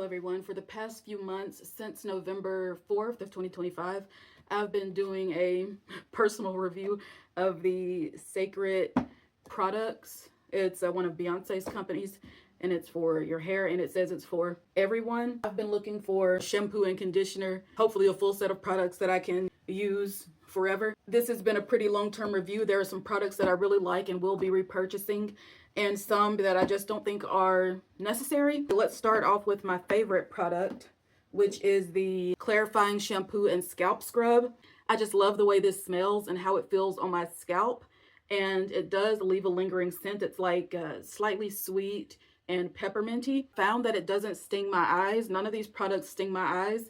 everyone. For the past few months, since November 4th of 2025, I've been doing a personal review of the Cécred products. It's one of Beyonce's companies, and it's for your hair, and it says it's for everyone. I've been looking for shampoo and conditioner, hopefully a full set of products that I can use forever. This has been a pretty long-term review. There are some products that I really like and will be repurchasing, and some that I just don't think are necessary. Let's start off with my favorite product, which is the Clarifying Shampoo and Scalp Scrub. I just love the way this smells and how it feels on my scalp, and it does leave a lingering scent. It's like slightly sweet and pepperminty. Found that it doesn't sting my eyes. None of these products sting my eyes,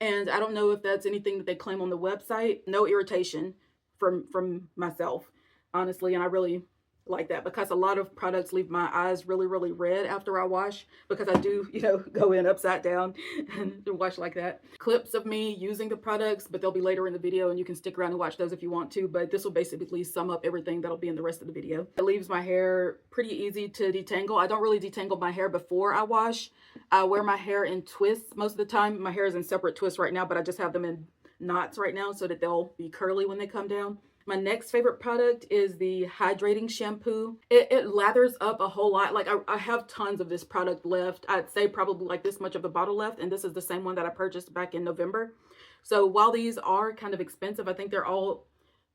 and I don't know if that's anything that they claim on the website. No irritation from myself, honestly, and I really like that, because a lot of products leave my eyes really red after I wash, because I do, go in upside down and wash like that. Clips of me using the products, but they'll be later in the video, and you can stick around and watch those if you want to, but this will basically sum up everything that'll be in the rest of the video. It leaves my hair pretty easy to detangle. I don't really detangle my hair before I wash. I wear my hair in twists most of the time. My hair is in separate twists right now, but I just have them in knots right now so that they'll be curly when they come down. My next favorite product is the Hydrating Shampoo. It lathers up a whole lot. Like I have tons of this product left. I'd say probably like this much of the bottle left, and this is the same one that I purchased back in November. So while these are kind of expensive, I think they're all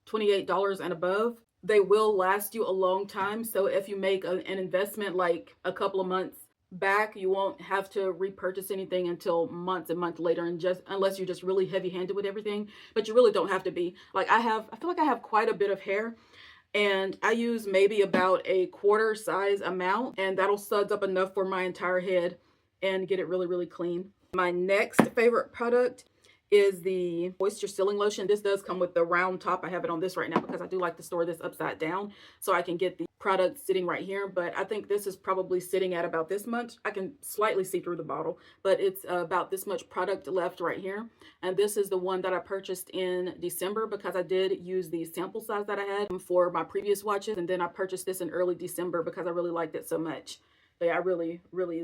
$28 and above, they will last you a long time. So if you make an investment like a couple of months back, you won't have to repurchase anything until months and months later, and just unless you're just really heavy-handed with everything, but you really don't have to be. Like I feel like I have quite a bit of hair, and I use maybe about a quarter size amount, and that'll suds up enough for my entire head and get it really clean. My next favorite product is the Moisture Sealing Lotion. This does come with the round top. I have it on this right now because I do like to store this upside down so I can get the product sitting right here, but I think this is probably sitting at about this much. I can slightly see through the bottle, but it's about this much product left right here. And this is the one that I purchased in December, because I did use the sample size that I had for my previous watches, and then I purchased this in early December because I really liked it so much. But yeah, I really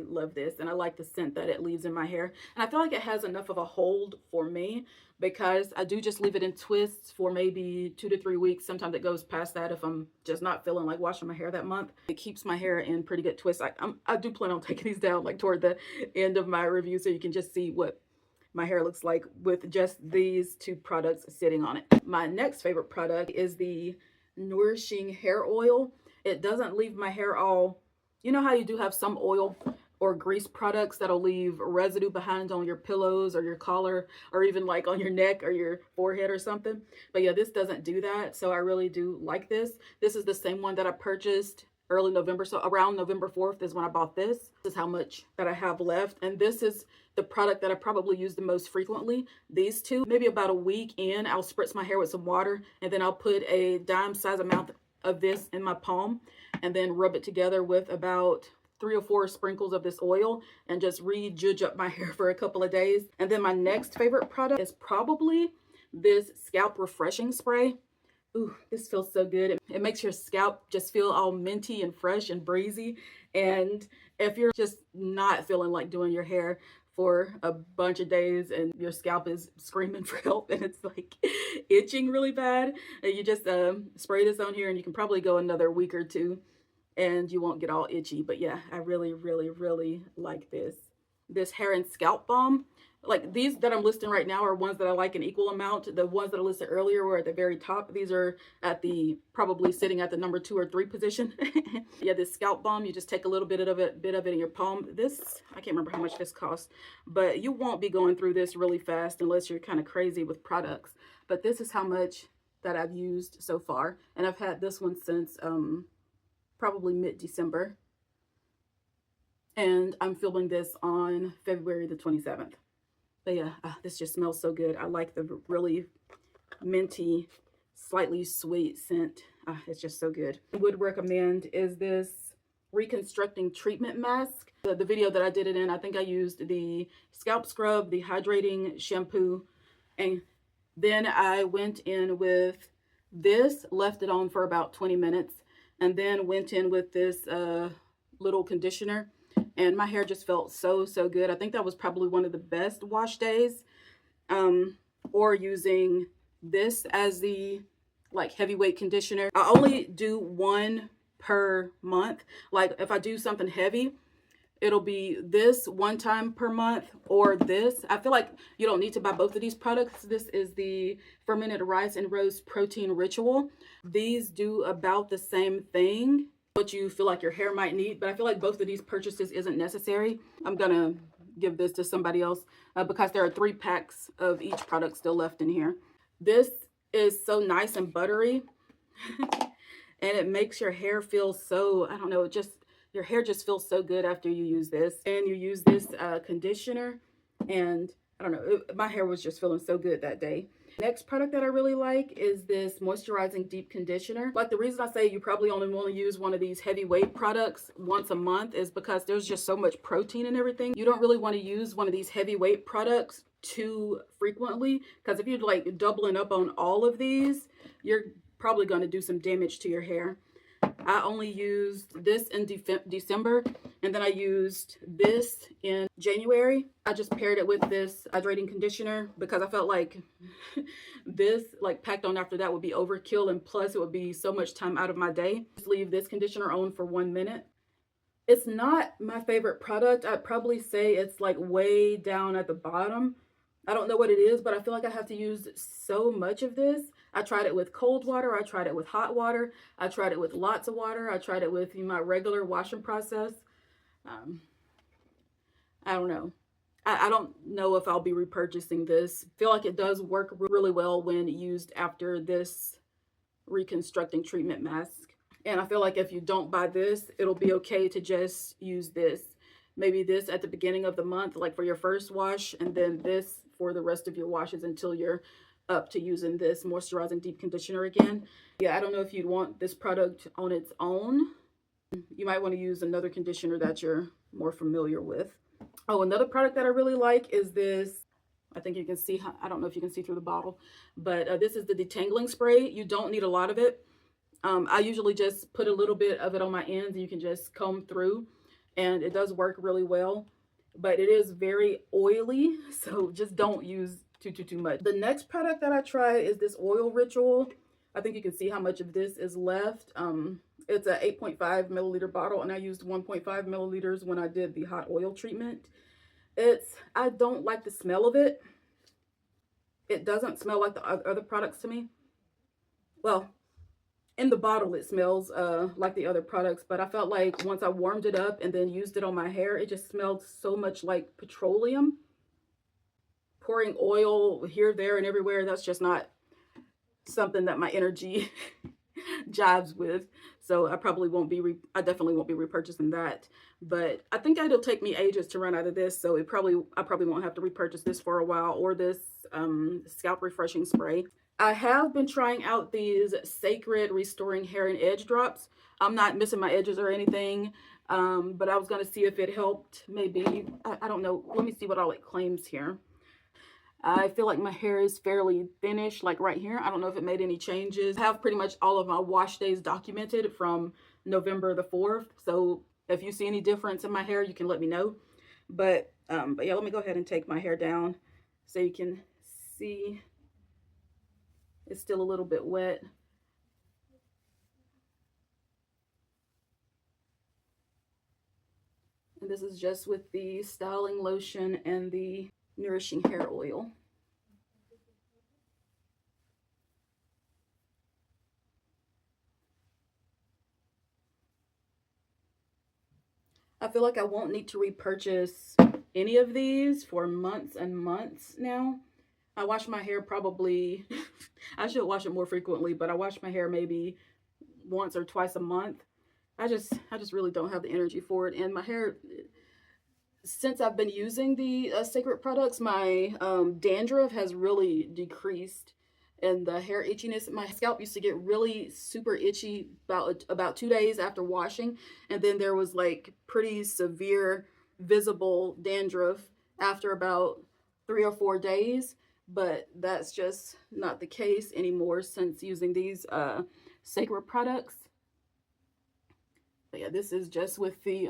love this, and I like the scent that it leaves in my hair. And I feel like it has enough of a hold for me, because I do just leave it in twists for maybe 2 to 3 weeks. Sometimes it goes past that if I'm just not feeling like washing my hair that month. It keeps my hair in pretty good twists. I do plan on taking these down like toward the end of my review, so you can just see what my hair looks like with just these two products sitting on it. My next favorite product is the Nourishing Hair Oil. It doesn't leave my hair all... You know how you do have some oil or grease products that'll leave residue behind on your pillows or your collar, or even like on your neck or your forehead or something? But yeah, this doesn't do that. So I really do like this. This is the same one that I purchased early November. So around November 4th is when I bought this. This is how much that I have left. And this is the product that I probably use the most frequently. These two, maybe about a week in, I'll spritz my hair with some water, and then I'll put a dime size amount of this in my palm, and then rub it together with about 3 or 4 sprinkles of this oil, and just re-judge up my hair for a couple of days. And then my next favorite product is probably this Scalp Refreshing Spray. Ooh, this feels so good. It makes your scalp just feel all minty and fresh and breezy. And if you're just not feeling like doing your hair for a bunch of days, and your scalp is screaming for help, and it's like itching really bad, and you just spray this on here, and you can probably go another week or two and you won't get all itchy. But yeah, I really like this hair and scalp balm. Like these that I'm listing right now are ones that I like an equal amount. The ones that I listed earlier were at the very top. These are at the probably sitting at the number 2 or 3 position. Yeah, this scalp balm, you just take a little bit of it in your palm. This, I can't remember how much this costs, but you won't be going through this really fast unless you're kind of crazy with products. But this is how much that I've used so far, and I've had this one since probably mid-December, and I'm filming this on February the 27th. But yeah, this just smells so good. I like the really minty, slightly sweet scent. It's just so good. I would recommend is this Reconstructing treatment mask. The video that I did it in, I think I used the scalp scrub, the hydrating shampoo, and then I went in with this, left it on for about 20 minutes, and then went in with this little conditioner. and my hair just felt so good. I think that was probably one of the best wash days. Or using this as the like heavyweight conditioner. I only do one per month. Like if I do something heavy, it'll be this one time per month, or this. I feel like you don't need to buy both of these products. This is the fermented rice and rose protein ritual. These do about the same thing, what you feel like your hair might need, but I feel like both of these purchases isn't necessary. I'm gonna give this to somebody else because there are 3 packs of each product still left in here. This is so nice and buttery and it makes your hair feel so, I don't know, just your hair just feels so good after you use this. And you use this conditioner, and I don't know, my hair was just feeling so good that day. Next product that I really like is this Moisturizing Deep Conditioner. Like, the reason I say you probably only want to use one of these heavyweight products once a month is because there's just so much protein and everything. You don't really want to use one of these heavyweight products too frequently, because if you're like doubling up on all of these, you're probably going to do some damage to your hair. I only used this in December, and then I used this in January. I just paired it with this hydrating conditioner because I felt like this, like packed on after that, would be overkill, and plus it would be so much time out of my day. Just leave this conditioner on for 1 minute. It's not my favorite product. I'd probably say it's like way down at the bottom. I don't know what it is, but I feel like I have to use so much of this. I tried it with cold water. I tried it with hot water. I tried it with lots of water. I tried it with my regular washing process. I don't know. I don't know if I'll be repurchasing this. I feel like it does work really well when used after this reconstructing treatment mask. And I feel like if you don't buy this, it'll be okay to just use this. Maybe this at the beginning of the month, like for your first wash, and then this for the rest of your washes until you're up to using this Moisturizing Deep Conditioner again. Yeah, I don't know if you'd want this product on its own. You might want to use another conditioner that you're more familiar with. Oh, another product that I really like is this. I think you can see, I don't know if you can see through the bottle, but this is the Detangling Spray. You don't need a lot of it. I usually just put a little bit of it on my ends and you can just comb through, and it does work really well, but it is very oily, so just don't use too much. The next product that I tried is this oil ritual. I think you can see how much of this is left. It's a 8.5 milliliter bottle, and I used 1.5 milliliters when I did the hot oil treatment. I don't like the smell of it. It doesn't smell like the other products to me. Well, in the bottle it smells like the other products, but I felt like once I warmed it up and then used it on my hair, it just smelled so much like petroleum. Pouring oil here, there, and everywhere, that's just not something that my energy jives with. So I probably won't be, I definitely won't be repurchasing that. But I think it'll take me ages to run out of this, so I probably won't have to repurchase this for a while, or this scalp refreshing spray. I have been trying out these Cécred Restoring Hair and Edge Drops. I'm not missing my edges or anything, but I was going to see if it helped. Maybe, I don't know. Let me see what all it claims here. I feel like my hair is fairly thinnish, like right here. I don't know if it made any changes. I have pretty much all of my wash days documented from November the 4th. So if you see any difference in my hair, you can let me know. But yeah, let me go ahead and take my hair down so you can see. It's still a little bit wet. And this is just with the styling lotion and the Nourishing Hair Oil. I feel like I won't need to repurchase any of these for months and months now. I wash my hair probably, I should wash it more frequently, but I wash my hair maybe once or twice a month. I just really don't have the energy for it. And my hair, since I've been using the Cécred products, my dandruff has really decreased, and the hair itchiness. My scalp used to get really super itchy about 2 days after washing, and then there was like pretty severe visible dandruff after about 3 or 4 days. But that's just not the case anymore since using these Cécred products. But yeah, this is just with the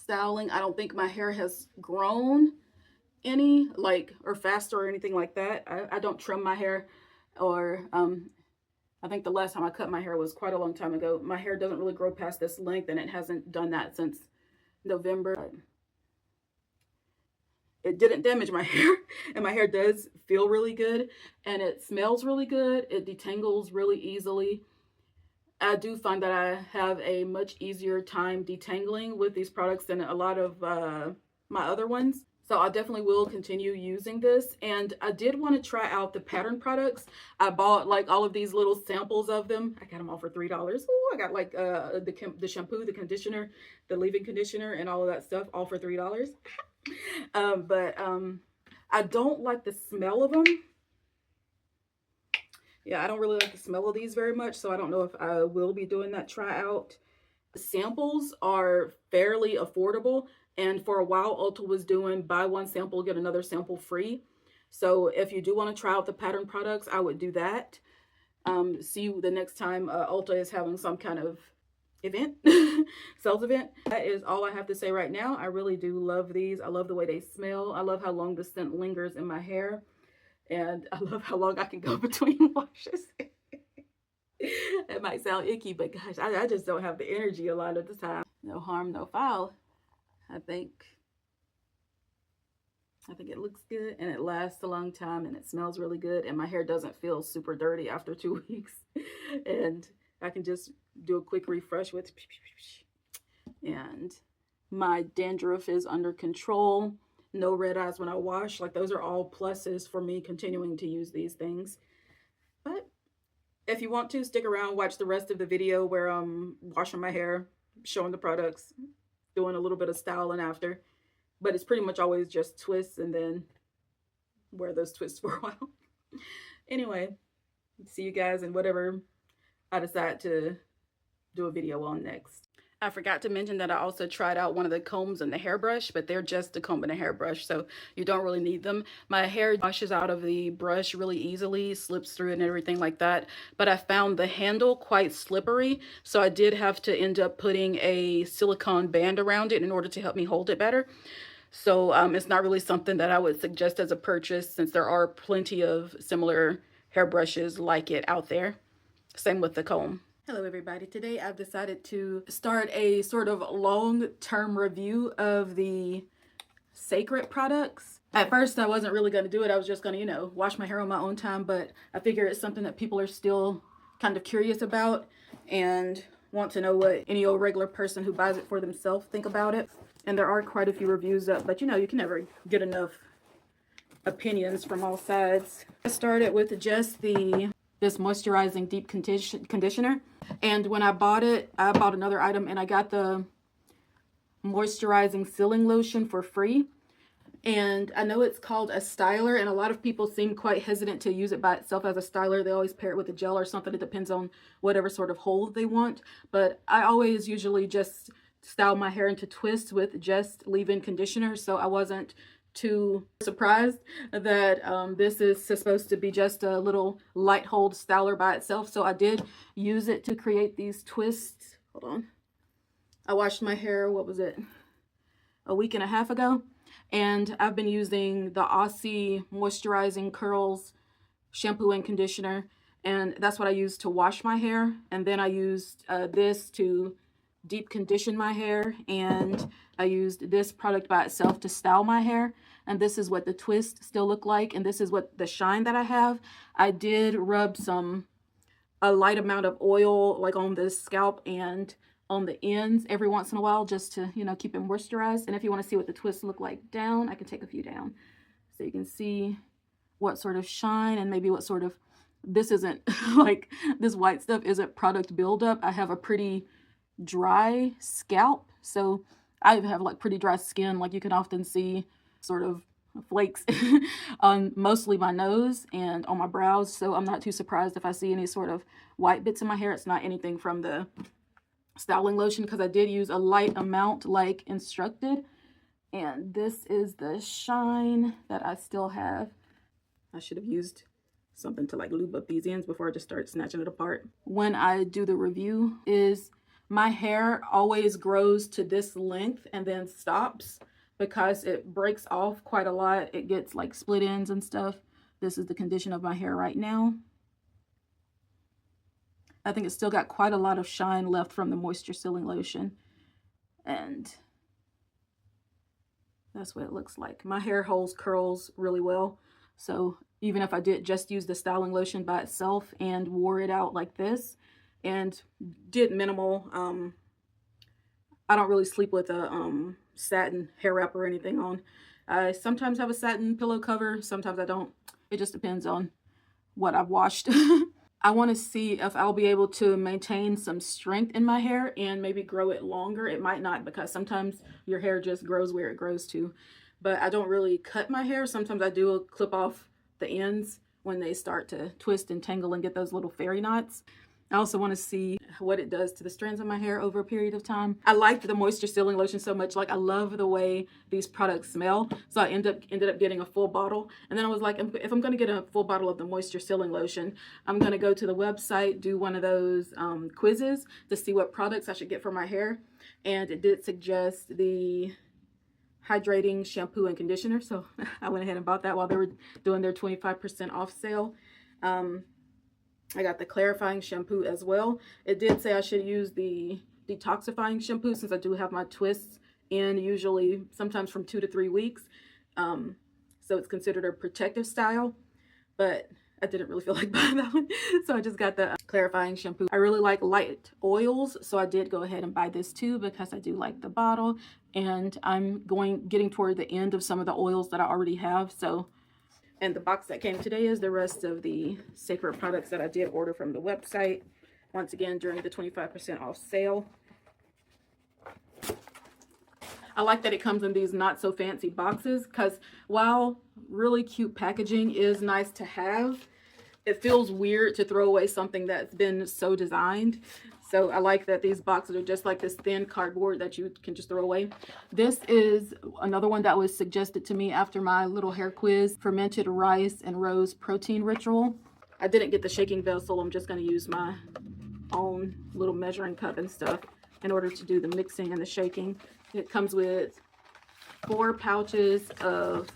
styling. I don't think my hair has grown any, like, or faster or anything like that. I don't trim my hair, or I think the last time I cut my hair was quite a long time ago. My hair doesn't really grow past this length, and it hasn't done that since November. It didn't damage my hair, and my hair does feel really good, and it smells really good. It detangles really easily. I do find that I have a much easier time detangling with these products than a lot of my other ones. So I definitely will continue using this. And I did want to try out the pattern products. I bought like all of these little samples of them. I got them all for $3. Ooh, I got like the shampoo, the conditioner, the leave-in conditioner, and all of that stuff, all for $3. But I don't like the smell of them. Yeah, I don't really like the smell of these very much, so I don't know if I will be doing that try out. Samples are fairly affordable, and for a while Ulta was doing buy one sample, get another sample free. So if you do want to try out the pattern products, I would do that. See you the next time Ulta is having some kind of event, sales event. That is all I have to say right now. I really do love these. I love the way they smell. I love how long the scent lingers in my hair. And I love how long I can go between washes. It might sound icky, but gosh, I just don't have the energy a lot of the time. No harm, no foul. I think it looks good, and it lasts a long time, and it smells really good, and my hair doesn't feel super dirty after 2 weeks. And I can just do a quick refresh with, and my dandruff is under control. No red eyes when I wash. Like, those are all pluses for me continuing to use these things. But if you want to, stick around, watch the rest of the video where I'm washing my hair, showing the products, doing a little bit of styling after. But it's pretty much always just twists, and then wear those twists for a while. Anyway, see you guys in whatever I decide to do a video on next. I forgot to mention that I also tried out one of the combs and the hairbrush, but they're just a comb and a hairbrush, so you don't really need them. My hair washes out of the brush really easily, slips through it and everything like that, but I found the handle quite slippery, so I did have to end up putting a silicone band around it in order to help me hold it better. So it's not really something that I would suggest as a purchase, since there are plenty of similar hairbrushes like it out there. Same with the comb. Hello everybody. Today I've decided to start a sort of long-term review of the Cécred products. At first I wasn't really going to do it. I was just going to, you know, wash my hair on my own time, but I figure it's something that people are still kind of curious about and want to know what any old regular person who buys it for themselves think about it. And there are quite a few reviews up, but you know, you can never get enough opinions from all sides. I started with just this moisturizing deep conditioner, and when I bought it, I bought another item, and I got the moisturizing sealing lotion for free. And I know it's called a styler, and a lot of people seem quite hesitant to use it by itself as a styler. They always pair it with a gel or something. It depends on whatever sort of hold they want, but I always usually just style my hair into twists with just leave-in conditioner, so I wasn't too surprised that this is supposed to be just a little light hold styler by itself. So I did use it to create these twists. Hold on. I washed my hair, what was it, a week and a half ago, and I've been using the Aussie Moisturizing Curls shampoo and conditioner, and that's what I used to wash my hair. And then I used this to deep condition my hair, and I used this product by itself to style my hair. And this is what the twists still look like, and this is what the shine that I have. I did rub a light amount of oil like on the scalp and on the ends every once in a while, just to, you know, keep it moisturized. And if you want to see what the twists look like down, I can take a few down so you can see what sort of shine and maybe what sort of, this isn't like, this white stuff isn't product buildup. I have a pretty dry scalp, so I have like pretty dry skin. Like, you can often see sort of flakes on mostly my nose and on my brows, so I'm not too surprised if I see any sort of white bits in my hair. It's not anything from the styling lotion, because I did use a light amount like instructed. And this is the shine that I still have. I should have used something to like lube up these ends before I just start snatching it apart. When I do the review is My hair always grows to this length and then stops because it breaks off quite a lot. It gets like split ends and stuff. This is the condition of my hair right now. I think it's still got quite a lot of shine left from the moisture sealing lotion. And that's what it looks like. My hair holds curls really well. So even if I did just use the styling lotion by itself and wore it out like this and did minimal, I don't really sleep with a satin hair wrap or anything on. I sometimes have a satin pillow cover, sometimes I don't. It just depends on what I've washed. I want to see if I'll be able to maintain some strength in my hair and maybe grow it longer. It might not, because sometimes your hair just grows where it grows to. But I don't really cut my hair. Sometimes I do clip off the ends when they start to twist and tangle and get those little fairy knots. I also want to see what it does to the strands of my hair over a period of time. I liked the moisture sealing lotion so much. Like, I love the way these products smell. So I ended up getting a full bottle. And then I was like, if I'm going to get a full bottle of the moisture sealing lotion, I'm going to go to the website, do one of those quizzes to see what products I should get for my hair. And it did suggest the Hydrating Shampoo and Conditioner. So I went ahead and bought that while they were doing their 25% off sale. I got the clarifying shampoo as well. It did say I should use the detoxifying shampoo since I do have my twists in usually sometimes from 2 to 3 weeks. So it's considered a protective style, but I didn't really feel like buying that one. So I just got the clarifying shampoo. I really like light oils, so I did go ahead and buy this too because I do like the bottle, and I'm getting toward the end of some of the oils that I already have. So, and the box that came today is the rest of the Cécred products that I did order from the website. Once again, during the 25% off sale. I like that it comes in these not so fancy boxes, because while really cute packaging is nice to have, it feels weird to throw away something that's been so designed. So I like that these boxes are just like this thin cardboard that you can just throw away. This is another one that was suggested to me after my little hair quiz, fermented rice and rose protein ritual. I didn't get the shaking vessel. I'm just going to use my own little measuring cup and stuff in order to do the mixing and the shaking. It comes with 4 pouches of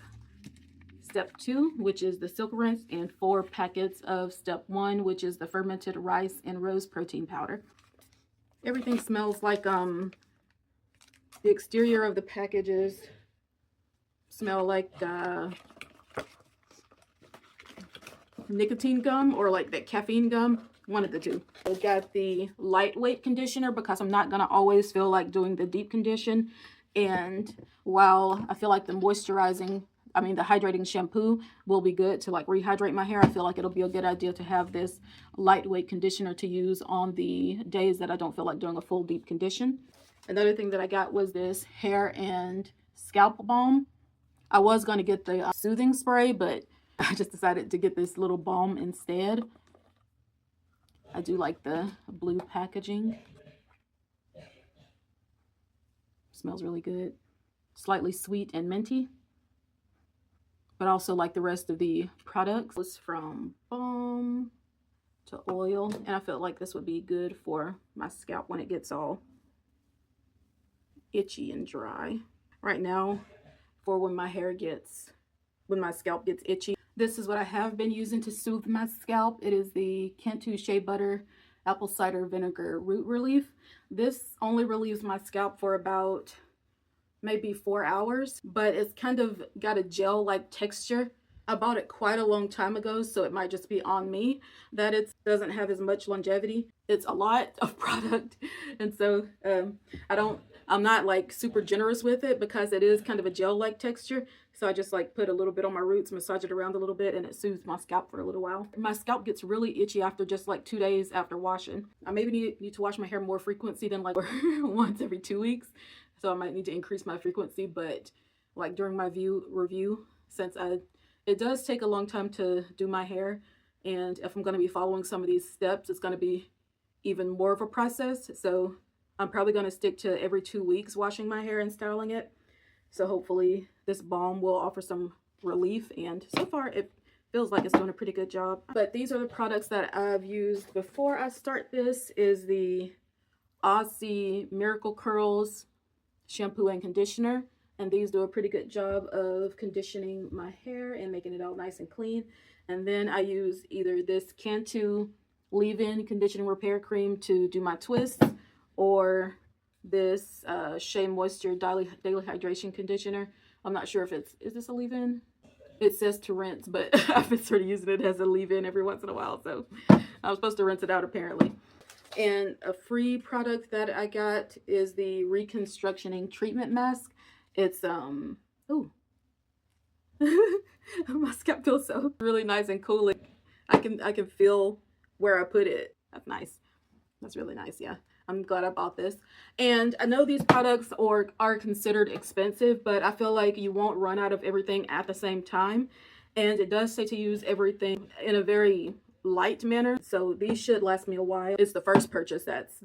step 2, which is the silk rinse, and 4 packets of step 1, which is the fermented rice and rose protein powder. Everything smells like the exterior of the packages smell like nicotine gum or like that caffeine gum. One of the two. I got the lightweight conditioner because I'm not going to always feel like doing the deep condition. And while I feel like the hydrating shampoo will be good to like rehydrate my hair, I feel like it'll be a good idea to have this lightweight conditioner to use on the days that I don't feel like doing a full deep condition. Another thing that I got was this hair and scalp balm. I was going to get the soothing spray, but I just decided to get this little balm instead. I do like the blue packaging. Smells really good. Slightly sweet and minty. But also like the rest of the products. It's from balm to oil. And I felt like this would be good for my scalp when it gets all itchy and dry. Right now, for when my scalp gets itchy. This is what I have been using to soothe my scalp. It is the Cantu Shea Butter Apple Cider Vinegar Root Relief. This only relieves my scalp for about maybe 4 hours, but it's kind of got a gel-like texture. I bought it quite a long time ago, so it might just be on me that it doesn't have as much longevity. It's a lot of product, and so I'm not like super generous with it because it is kind of a gel-like texture. So I just like put a little bit on my roots, massage it around a little bit, and it soothes my scalp for a little while. My scalp gets really itchy after just like 2 days after washing. I maybe need to wash my hair more frequency than like once every 2 weeks. So I might need to increase my frequency, but like during my review, since it does take a long time to do my hair, and if I'm going to be following some of these steps, it's going to be even more of a process. So I'm probably going to stick to every 2 weeks washing my hair and styling it. So hopefully this balm will offer some relief, and so far it feels like it's doing a pretty good job. But these are the products that I've used before I start this. Is the Aussie Miracle Curls shampoo and conditioner, and these do a pretty good job of conditioning my hair and making it all nice and clean. And then I use either this Cantu leave-in conditioning repair cream to do my twists, or this Shea Moisture daily hydration conditioner. I'm not sure if is this a leave-in? It says to rinse, but I've been sort of using it as a leave-in every once in a while, so I was supposed to rinse it out apparently. And a free product that I got is the Reconstructing treatment mask. It's ooh, my scalp feels so really nice and cool. I can feel where I put it. That's nice. That's really nice. Yeah, I'm glad I bought this. And I know these products are considered expensive, but I feel like you won't run out of everything at the same time. And it does say to use everything in a very light manner, so these should last me a while. It's the first purchase that's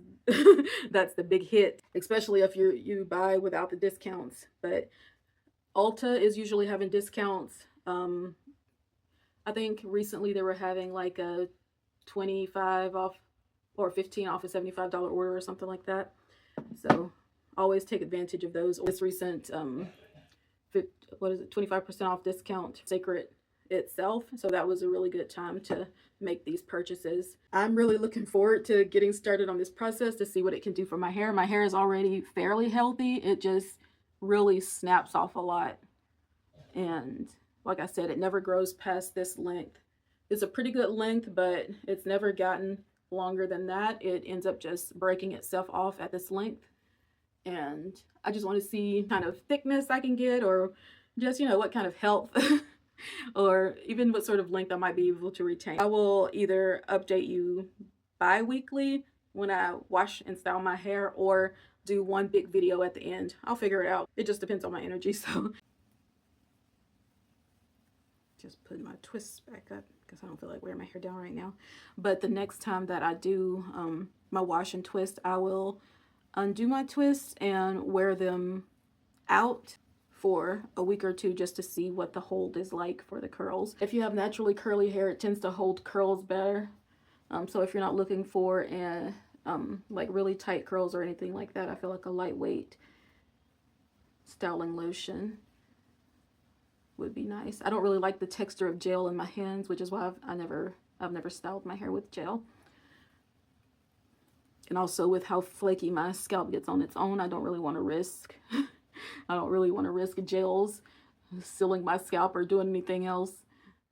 that's the big hit, especially if you buy without the discounts. But Ulta is usually having discounts. I think recently they were having like a 25 off or 15 off a $75 order or something like that, so always take advantage of those. This recent 25% off discount Cécred itself, so that was a really good time to make these purchases. I'm really looking forward to getting started on this process to see what it can do for my hair. My hair is already fairly healthy. It just really snaps off a lot, and like I said, it never grows past this length. It's a pretty good length, but it's never gotten longer than that. It ends up just breaking itself off at this length, and I just want to see kind of thickness I can get, or just, you know, what kind of health or even what sort of length I might be able to retain. I will either update you bi-weekly when I wash and style my hair, or do one big video at the end. I'll figure it out. It just depends on my energy. So just put my twists back up because I don't feel like wearing my hair down right now. But the next time that I do my wash and twist, I will undo my twists and wear them out for a week or two just to see what the hold is like for the curls. If you have naturally curly hair, it tends to hold curls better. So if you're not looking for a like really tight curls or anything like that, I feel like a lightweight styling lotion would be nice. I don't really like the texture of gel in my hands, which is why I've never styled my hair with gel. And also with how flaky my scalp gets on its own, I don't really want to risk gels sealing my scalp or doing anything else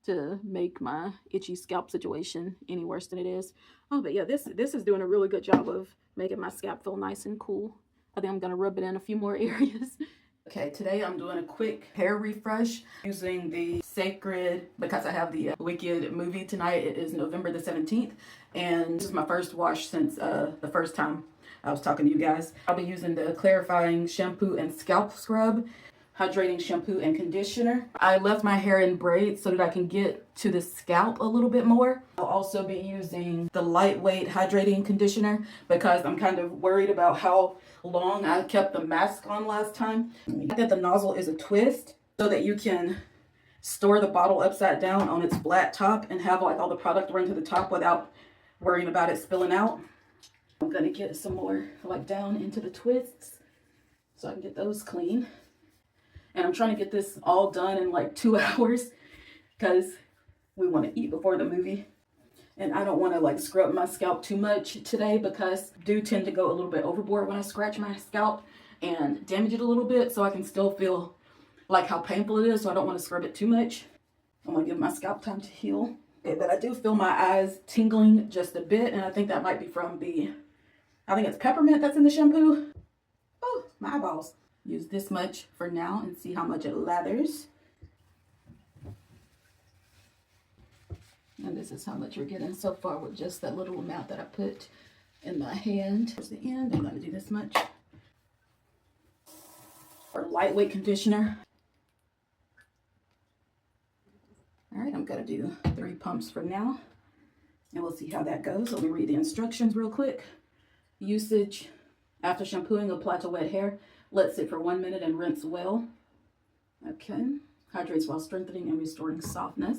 to make my itchy scalp situation any worse than it is. Oh, but yeah, this is doing a really good job of making my scalp feel nice and cool. I think I'm gonna rub it in a few more areas. Okay, today I'm doing a quick hair refresh using the Cécred because I have the Wicked movie tonight. It is November the 17th, and this is my first wash since the first time I was talking to you guys. I'll be using the clarifying shampoo and scalp scrub, hydrating shampoo and conditioner. I left my hair in braids so that I can get to the scalp a little bit more. I'll also be using the lightweight hydrating conditioner because I'm kind of worried about how long I kept the mask on last time. I think the nozzle is a twist so that you can store the bottle upside down on its flat top and have like all the product run to the top without worrying about it spilling out. I'm gonna get some more like down into the twists so I can get those clean. And I'm trying to get this all done in like 2 hours because we want to eat before the movie. And I don't want to like scrub my scalp too much today because I do tend to go a little bit overboard when I scratch my scalp and damage it a little bit, so I can still feel like how painful it is, so I don't want to scrub it too much. I want to give my scalp time to heal. Okay, but I do feel my eyes tingling just a bit, and I think that might be from I think it's peppermint that's in the shampoo. Oh, my eyeballs. Use this much for now and see how much it lathers. And this is how much we're getting so far with just that little amount that I put in my hand. Towards the end, I'm going to do this much. For lightweight conditioner. All right, I'm going to do 3 pumps for now. And we'll see how that goes. Let me read the instructions real quick. Usage: after shampooing, apply to wet hair. Let sit for 1 minute and rinse well. Okay. Hydrates while strengthening and restoring softness.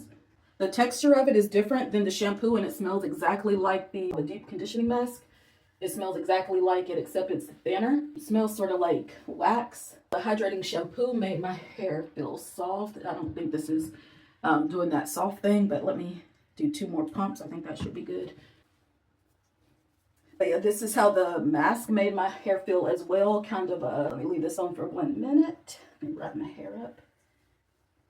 The texture of it is different than the shampoo, and it smells exactly like the deep conditioning mask. It smells exactly like it, except it's thinner. It smells sort of like wax. The hydrating shampoo made my hair feel soft. I don't think this is doing that soft thing, but let me do 2 more pumps. I think that should be good. But yeah, this is how the mask made my hair feel as well. Kind of, let me leave this on for 1 minute. Let me wrap my hair up.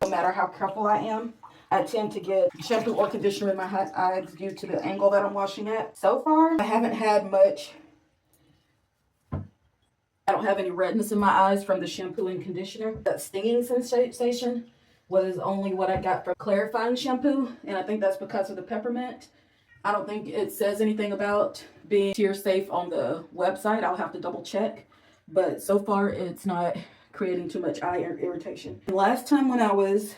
No matter how careful I am, I tend to get shampoo or conditioner in my eyes due to the angle that I'm washing at. So far, I haven't had much. I don't have any redness in my eyes from the shampoo and conditioner. That stinging sensation was only what I got from clarifying shampoo, and I think that's because of the peppermint. I don't think it says anything about being tear safe on the website. I'll have to double check, but so far it's not creating too much eye irritation. Last time when I was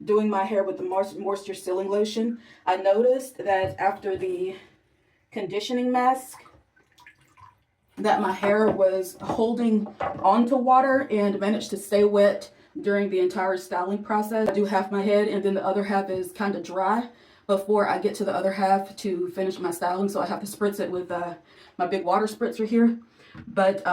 doing my hair with the moisture sealing lotion, I noticed that after the conditioning mask that my hair was holding onto water and managed to stay wet during the entire styling process. I do half my head and then the other half is kind of dry before I get to the other half to finish my styling, so I have to spritz it with my big water spritzer here. But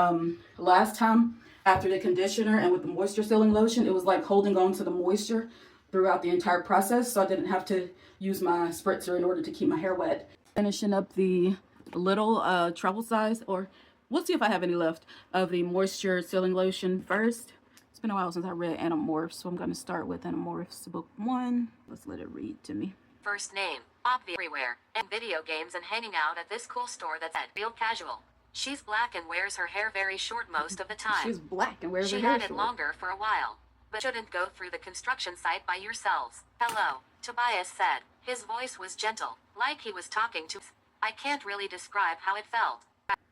last time after the conditioner and with the moisture sealing lotion, it was like holding on to the moisture throughout the entire process, so I didn't have to use my spritzer in order to keep my hair wet. Finishing up the little travel size, or we'll see if I have any left, of the moisture sealing lotion first. It's been a while since I read Animorphs, so I'm going to start with Animorphs book 1. Let's let it read to me. First name, obvious everywhere, and video games and hanging out at this cool store that's at real casual. She's black and wears her hair very short most of the time. She's black and wears her hair short. She had it longer for a while, but shouldn't go through the construction site by yourselves. Hello, Tobias said. His voice was gentle, like he was talking to... I can't really describe how it felt.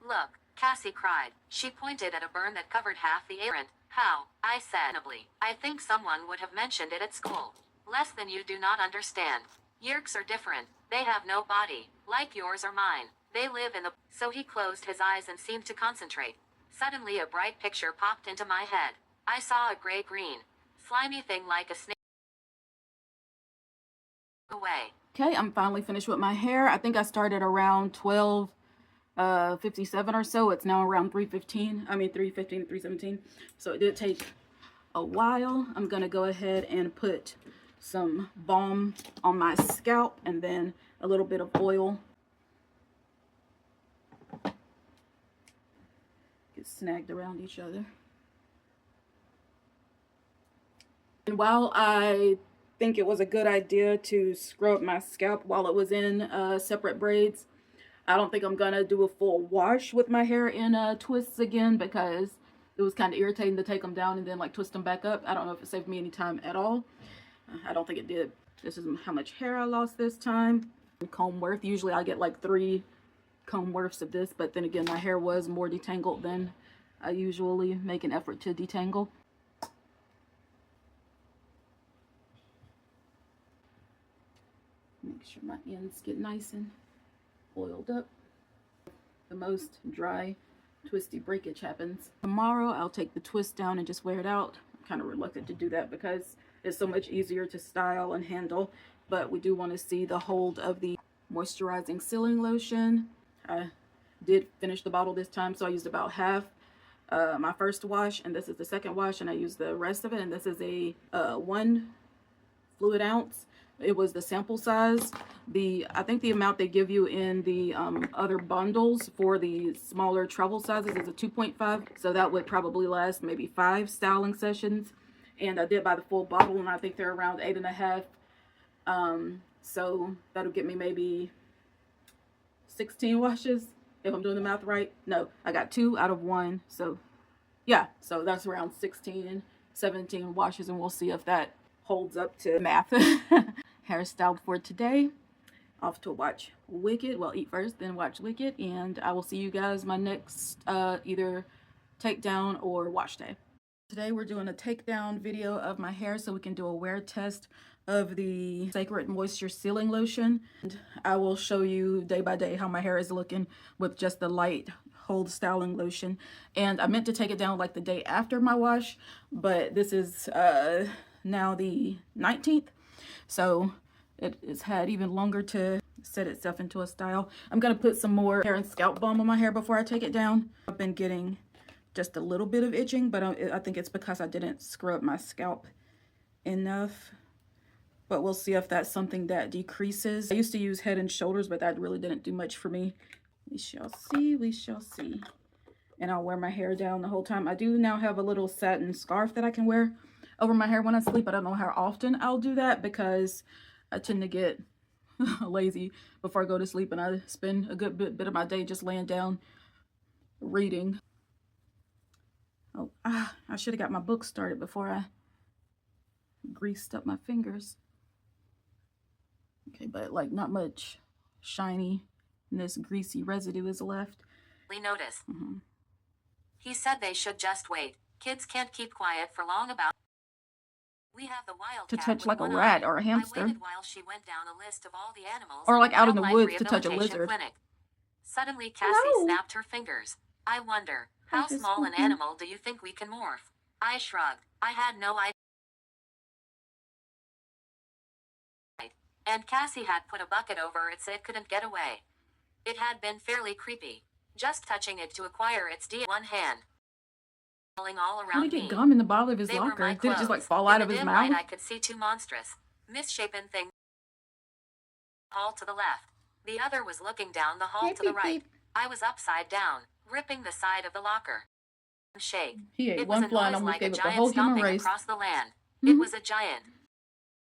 Look, Cassie cried. She pointed at a burn that covered half the apron. How? I said. I think someone would have mentioned it at school. Less than you do not understand. Yerks are different. They have no body, like yours or mine. They live in the... So he closed his eyes and seemed to concentrate. Suddenly a bright picture popped into my head. I saw a gray-green, slimy thing like a snake away. Okay, I'm finally finished with my hair. I think I started around 12:57 or so. It's now around 3:15. I mean 3:15, 3:17. So it did take a while. I'm gonna go ahead and put some balm on my scalp and then a little bit of oil. Get snagged around each other. And while I think it was a good idea to scrub my scalp while it was in separate braids, I don't think I'm gonna do a full wash with my hair in twists again, because it was kind of irritating to take them down and then like twist them back up. I don't know if it saved me any time at all. I don't think it did. This is how much hair I lost this time. Comb worth. Usually I get like 3 comb worths of this, but then again my hair was more detangled than I usually make an effort to detangle. Make sure my ends get nice and oiled up. The most dry, twisty breakage happens. Tomorrow I'll take the twist down and just wear it out. I'm kind of reluctant to do that because it's so much easier to style and handle, but we do want to see the hold of the moisturizing sealing lotion. I did finish the bottle this time, so I used about half my first wash, and this is the second wash, and I used the rest of it, and this is a 1 fluid ounce. It was the sample size. I think the amount they give you in the other bundles for the smaller travel sizes is a 2.5, so that would probably last maybe 5 styling sessions. And I did buy the full bottle, and I think they're around 8.5. So that'll get me maybe 16 washes, if I'm doing the math right. No, I got 2 out of 1. So yeah, so that's around 16, 17 washes, and we'll see if that holds up to math. Hairstyle for today. Off to watch Wicked. Well, eat first, then watch Wicked, and I will see you guys my next either takedown or wash day. Today we're doing a takedown video of my hair so we can do a wear test of the Cécred Moisture Sealing Lotion. And I will show you day by day how my hair is looking with just the light hold styling lotion. And I meant to take it down like the day after my wash, but this is now the 19th. So it's had even longer to set itself into a style. I'm going to put some more hair and scalp balm on my hair before I take it down. I've been getting just a little bit of itching, but I think it's because I didn't scrub my scalp enough. But we'll see if that's something that decreases. I used to use Head and Shoulders, but that really didn't do much for me. We shall see, we shall see. And I'll wear my hair down the whole time. I do now have a little satin scarf that I can wear over my hair when I sleep. I don't know how often I'll do that because I tend to get lazy before I go to sleep, and I spend a good bit of my day just laying down reading. Oh, I should have got my book started before I greased up my fingers. Okay, but like not much shiny and this greasy residue is left. Notice. He said they should just wait. Kids can't keep quiet for long about. We have the wild To cat touch with like a one rat eye. or a hamster. I waited while she went down a list of all the animals. Or like out in the wildlife woods to touch a rehabilitation lizard. Clinic. Suddenly Cassie snapped her fingers. I wonder, how small an animal do you think we can morph? I shrugged. I had no idea. And Cassie had put a bucket over it so it couldn't get away. It had been fairly creepy. Just touching it to acquire its one hand. Falling all around How did he get gum in the bottom of his locker? Did it just like fall out of his mouth? I could see two monstrous, misshapen things. Hall to the left. The other was looking down the hall to the right. I was upside down, gripping the side of the locker. Shake. He ate It one was a fly and noise almost like gave a up the giant whole human stomping race. across the land. It was a giant.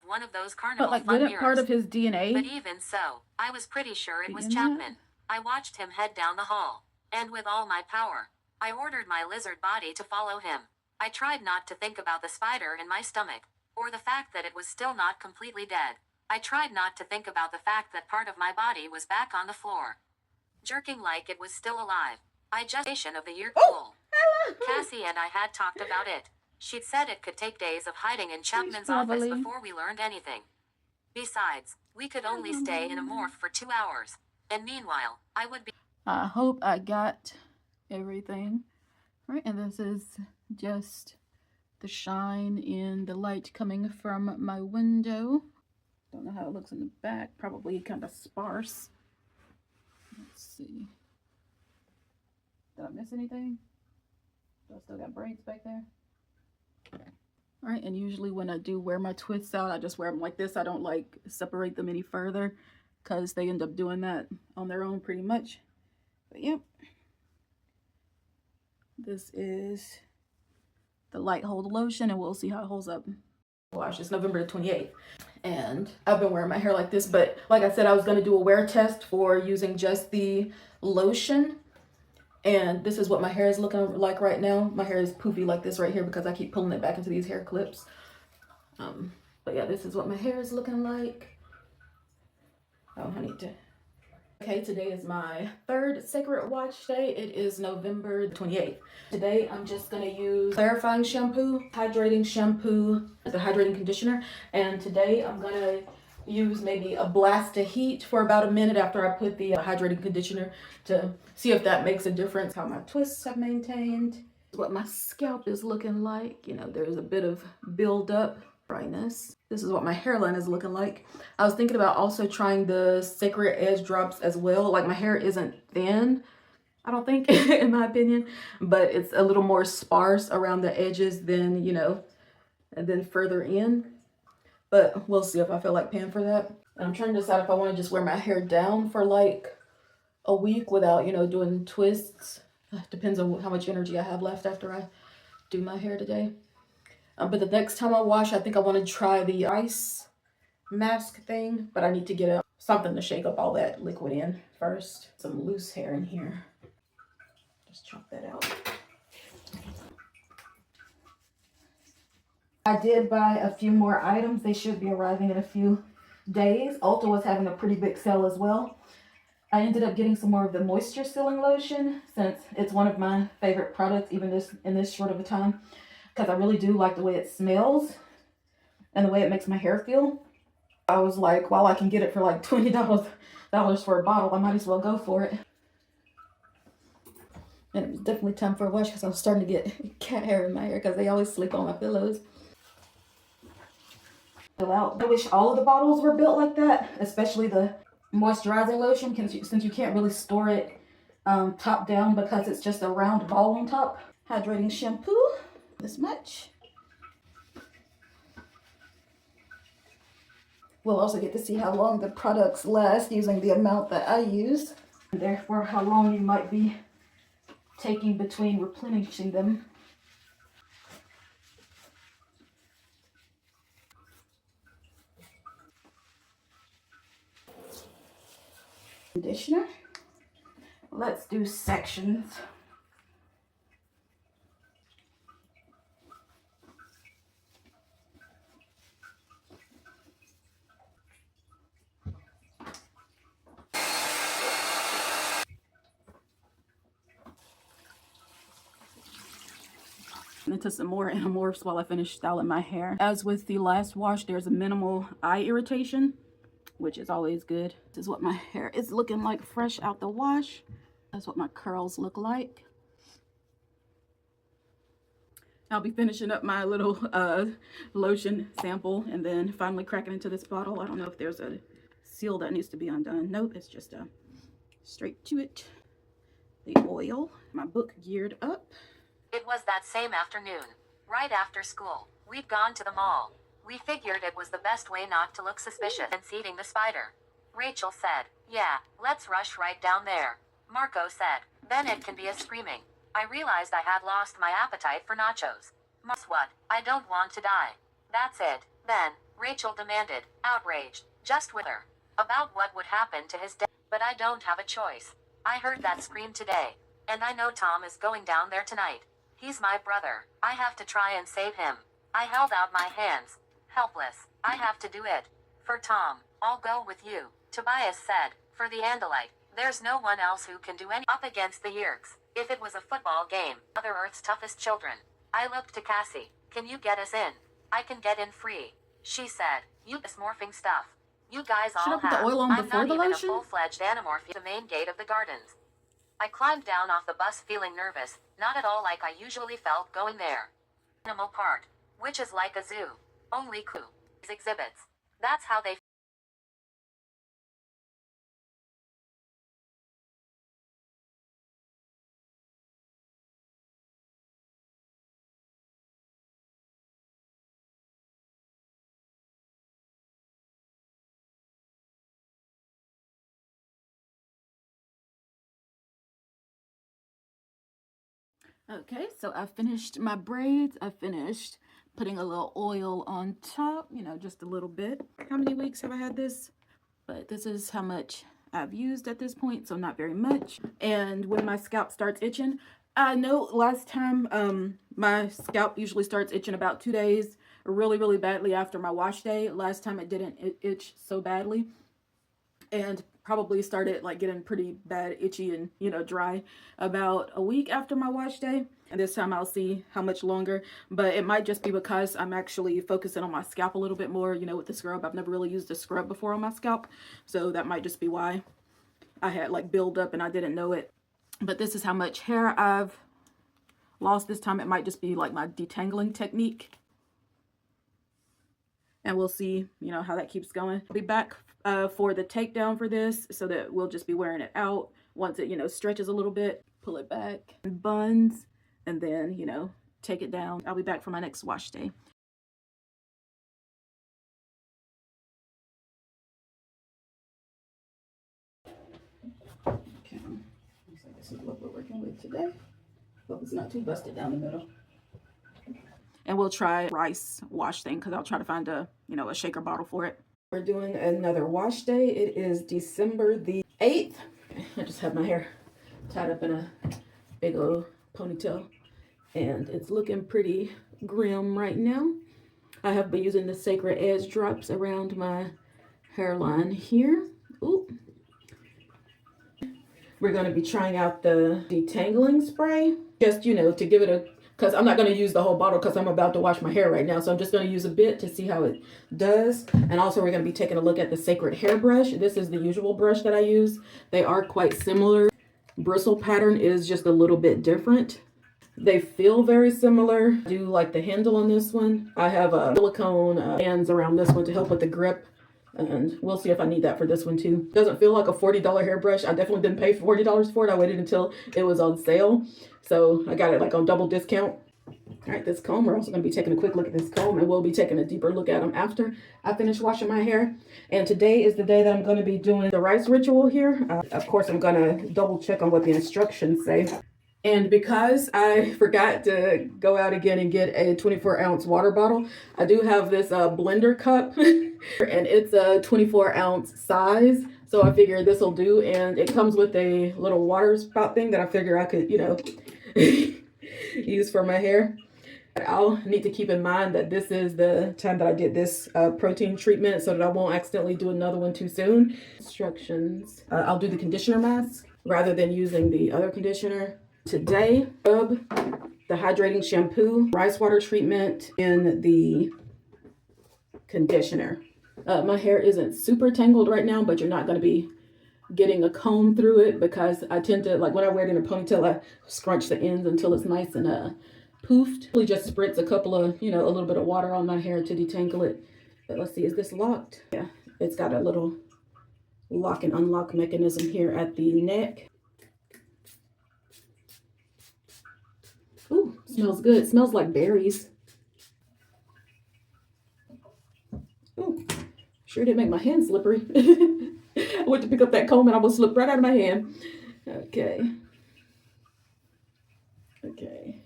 One of those carnival But like, fun wouldn't part mirrors. of his DNA? But even so, I was pretty sure it was in that? Chapman. I watched him head down the hall, and with all my power, I ordered my lizard body to follow him. I tried not to think about the spider in my stomach, or the fact that it was still not completely dead. I tried not to think about the fact that part of my body was back on the floor, jerking like it was still alive. I just of the year cool. Cassie and I had talked about it. She'd said it could take days of hiding in Chapman's office before we learned anything. Besides, we could only stay in a morph for 2 hours. And meanwhile, I would be... I hope I got everything. Right, and this is just the shine in the light coming from my window. Don't know how it looks in the back. Probably kind of sparse. Let's see. Did I miss anything? Do I still got braids back there? Alright, and usually when I do wear my twists out, I just wear them like this. I don't like separate them any further because they end up doing that on their own pretty much. But yep. This is the Light Hold Lotion, and we'll see how it holds up. Wash. It's November the 28th, and I've been wearing my hair like this, but like I said, I was going to do a wear test for using just the lotion, and this is what my hair is looking like right now. My hair is poofy like this right here because I keep pulling it back into these hair clips. But yeah, this is what my hair is looking like. Oh, I need to... Okay, today is my third Cécred watch day. It is November 28th. Today, I'm just going to use clarifying shampoo, hydrating shampoo, the hydrating conditioner. And today, I'm going to use maybe a blast of heat for about a minute after I put the hydrating conditioner to see if that makes a difference. How my twists have maintained. What my scalp is looking like. You know, there's a bit of buildup. Brightness. This is what my hairline is looking like. I was thinking about also trying the Cécred edge drops as well. Like, my hair isn't thin, I don't think, in my opinion, but it's a little more sparse around the edges than, you know, and then further in. But we'll see if I feel like paying for that. And I'm trying to decide if I want to just wear my hair down for like a week without, you know, doing twists. Depends on how much energy I have left after I do my hair today. But the next time I wash, I think I want to try the ice mask thing. But I need to get something to shake up all that liquid in first. Some loose hair in here. Just chop that out. I did buy a few more items. They should be arriving in a few days. Ulta was having a pretty big sale as well. I ended up getting some more of the moisture sealing lotion since it's one of my favorite products, even in this short of a time. Because I really do like the way it smells and the way it makes my hair feel. I was like, while I can get it for like $20 for a bottle, I might as well go for it. And it was definitely time for a wash because I was starting to get cat hair in my hair because they always sleep on my pillows. I wish all of the bottles were built like that, especially the moisturizing lotion, since you can't really store it top down because it's just a round ball on top. Hydrating shampoo, this much. We'll also get to see how long the products last using the amount that I use, and therefore how long you might be taking between replenishing them. Conditioner. Let's do sections. Into some more Animorphs while I finish styling my hair. As with the last wash, there's a minimal eye irritation, which is always good. This is what my hair is looking like fresh out the wash. That's what my curls look like. I'll be finishing up my little lotion sample and then finally cracking into this bottle. I don't know if there's a seal that needs to be undone. Nope, it's just straight to it. The oil, my book geared up. It was that same afternoon, right after school. We'd gone to the mall. We figured it was the best way not to look suspicious and seeing the spider. Rachel said, "Yeah, let's rush right down there." Marco said, "Then it can be a screaming." I realized I had lost my appetite for nachos. What? I don't want to die. That's it. Then, Rachel demanded, outraged, just with her, about what would happen to his dad. But I don't have a choice. I heard that scream today. And I know Tom is going down there tonight. He's my brother. I have to try and save him. I held out my hands. Helpless. I have to do it. For Tom, I'll go with you. Tobias said, for the Andalite, there's no one else who can do any up against the Yerks. If it was a football game, Mother Earth's toughest children. I looked to Cassie. Can you get us in? I can get in free. She said, you this morphing stuff. You guys all have. The oil on I'm before not the even lotion? a full-fledged Animorph. The main gate of the gardens. I climbed down off the bus feeling nervous, not at all like I usually felt going there. Animal part, which is like a zoo. Only cool. Exhibits. That's how they. Okay, so I finished my braids. I finished putting a little oil on top, you know, just a little bit. How many weeks have I had this? But this is how much I've used at this point, so not very much. And when my scalp starts itching, I know last time my scalp usually starts itching about 2 days really badly after my wash day. Last time it didn't itch so badly, and probably started like getting pretty bad itchy and, you know, dry about a week after my wash day. And this time I'll see how much longer, but it might just be because I'm actually focusing on my scalp a little bit more, you know, with the scrub. I've never really used a scrub before on my scalp, so that might just be why I had like build up and I didn't know it. But this is how much hair I've lost this time. It might just be like my detangling technique, and we'll see, you know, how that keeps going. I'll be back for the takedown for this, so that we'll just be wearing it out once it, you know, stretches a little bit. Pull it back, buns, and then, you know, take it down. I'll be back for my next wash day. Okay, looks like this is what we're working with today. Hope it's not too busted down the middle. And we'll try rice wash thing, because I'll try to find a, you know, a shaker bottle for it. We're doing another wash day. It is December the 8th. I just have my hair tied up in a big old ponytail, and it's looking pretty grim right now. I have been using the Cécred edge drops around my hairline here. Ooh. We're going to be trying out the Detangling Spray, just, you know, to give it a, because I'm not going to use the whole bottle because I'm about to wash my hair right now. So I'm just going to use a bit to see how it does. And also we're going to be taking a look at the Cécred hairbrush. This is the usual brush that I use. They are quite similar. Bristle pattern is just a little bit different. They feel very similar. I do like the handle on this one. I have a silicone bands around this one to help with the grip. And we'll see if I need that for this one too. Doesn't feel like a $40 hairbrush. I definitely didn't pay $40 for it. I waited until it was on sale. So I got it like on double discount. All right, this comb, we're also going to be taking a quick look at this comb, and we'll be taking a deeper look at them after I finish washing my hair. And today is the day that I'm going to be doing the rice ritual here. Of course, I'm going to double check on what the instructions say. And because I forgot to go out again and get a 24-ounce water bottle, I do have this blender cup, and it's a 24-ounce size. So I figured this will do, and it comes with a little water spout thing that I figure I could, you know, use for my hair. I'll need to keep in mind that this is the time that I did this protein treatment so that I won't accidentally do another one too soon. Instructions. I'll do the conditioner mask rather than using the other conditioner. Today, rub the hydrating shampoo, rice water treatment, and the conditioner. My hair isn't super tangled right now, but you're not going to be getting a comb through it because I tend to, like when I wear it in a ponytail, I scrunch the ends until it's nice and poofed. Really just spritz a couple of, you know, a little bit of water on my hair to detangle it. But let's see, is this locked? Yeah, it's got a little lock and unlock mechanism here at the neck. Ooh, smells good. It smells like berries. Ooh, sure did make my hand slippery. I went to pick up that comb and I almost slipped right out of my hand. Okay. Okay.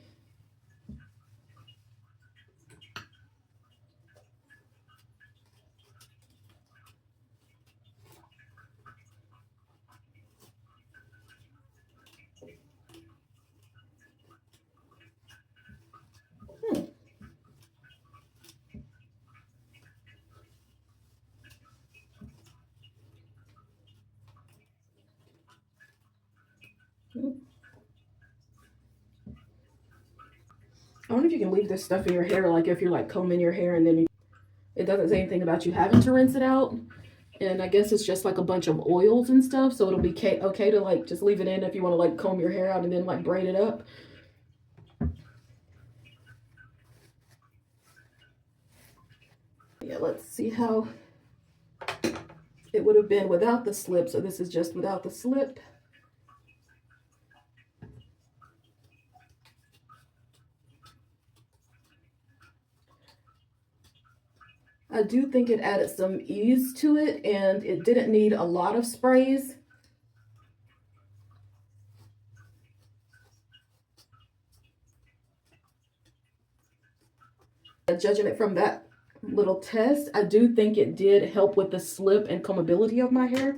I wonder if you can leave this stuff in your hair, like if you're like combing your hair and then it doesn't say anything about you having to rinse it out. And I guess it's just like a bunch of oils and stuff. So it'll be okay to like just leave it in if you want to like comb your hair out and then like braid it up. Yeah, let's see how it would have been without the slip. So this is just without the slip. I do think it added some ease to it, and it didn't need a lot of sprays. Judging it from that little test, I do think it did help with the slip and combability of my hair.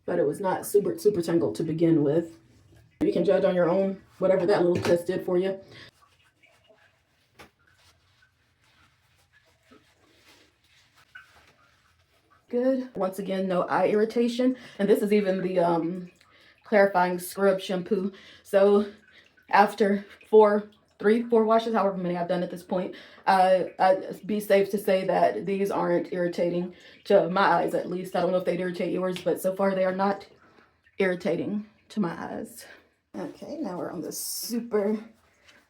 But it was not super tangled to begin with. You can judge on your own, whatever that little test did for you. Good. Once again, no eye irritation. And this is even the clarifying scrub shampoo. So after three, four washes, however many I've done at this point, I'd be safe to say that these aren't irritating to my eyes, at least. I don't know if they'd irritate yours, but so far they are not irritating to my eyes. Okay, now we're on the super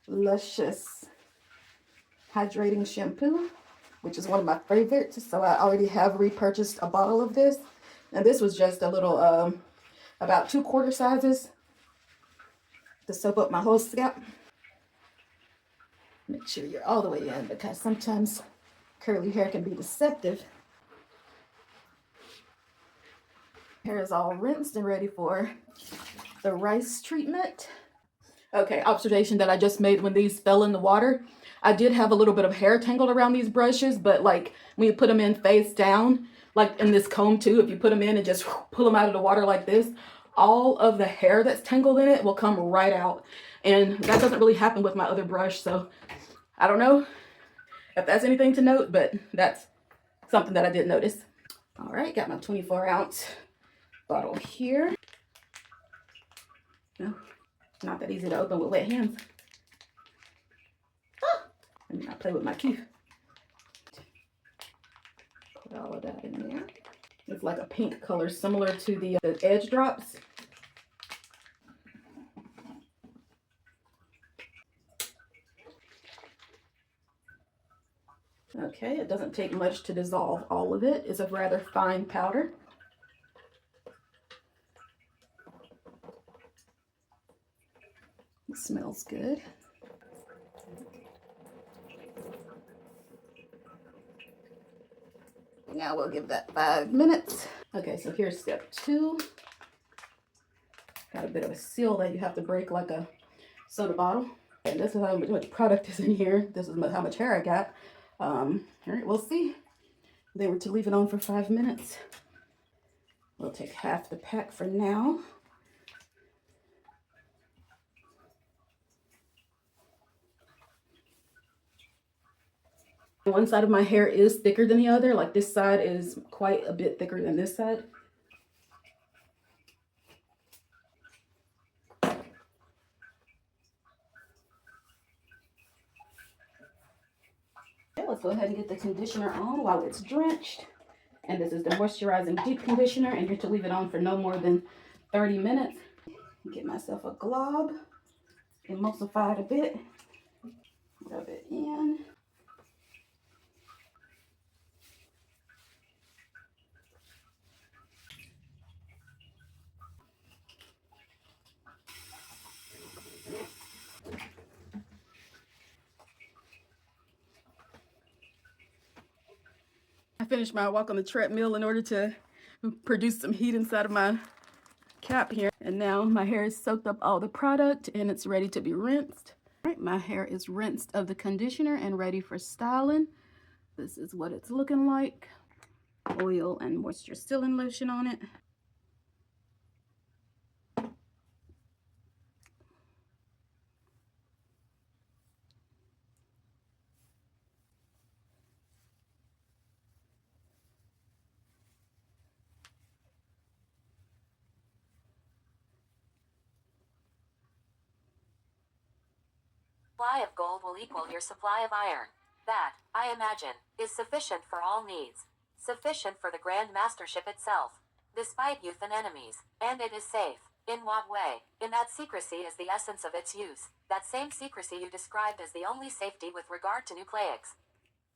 luscious hydrating shampoo, which is one of my favorites. So I already have repurchased a bottle of this. And this was just a little, about 2 quarter sizes to soap up my whole scalp. Make sure you're all the way in because sometimes curly hair can be deceptive. Hair is all rinsed and ready for the rice treatment. Okay, observation that I just made when these fell in the water. I did have a little bit of hair tangled around these brushes, but like when you put them in face down, like in this comb too, if you put them in and just pull them out of the water like this, all of the hair that's tangled in it will come right out. And that doesn't really happen with my other brush, so I don't know if that's anything to note, but that's something that I did notice. All right, got my 24-ounce bottle here. No, not that easy to open with wet hands. Ah, let me not play with my teeth. Put all of that in there. It's like a pink color, similar to the edge drops. Okay, it doesn't take much to dissolve all of it. It's a rather fine powder. It smells good. Now we'll give that 5 minutes. Okay, so here's step 2. Got a bit of a seal that you have to break like a soda bottle. And this is how much product is in here. This is how much hair I got. All right, we'll see. They were to leave it on for 5 minutes. We'll take half the pack for now. One side of my hair is thicker than the other. Like this side is quite a bit thicker than this side. Okay, let's go ahead and get the conditioner on while it's drenched. And this is the Moisturizing Deep Conditioner, and you're to leave it on for no more than 30 minutes. Get myself a glob, emulsify it a bit, rub it in. I finished my walk on the treadmill in order to produce some heat inside of my cap here. And now my hair is soaked up all the product and it's ready to be rinsed. All right, my hair is rinsed of the conditioner and ready for styling. This is what it's looking like. Oil and moisture sealing lotion on it. Supply of gold will equal your supply of iron. That, I imagine, is sufficient for all needs. Sufficient for the Grand Mastership itself. Despite youth and enemies. And it is safe. In what way? In that secrecy is the essence of its use. That same secrecy you described as the only safety with regard to nucleics.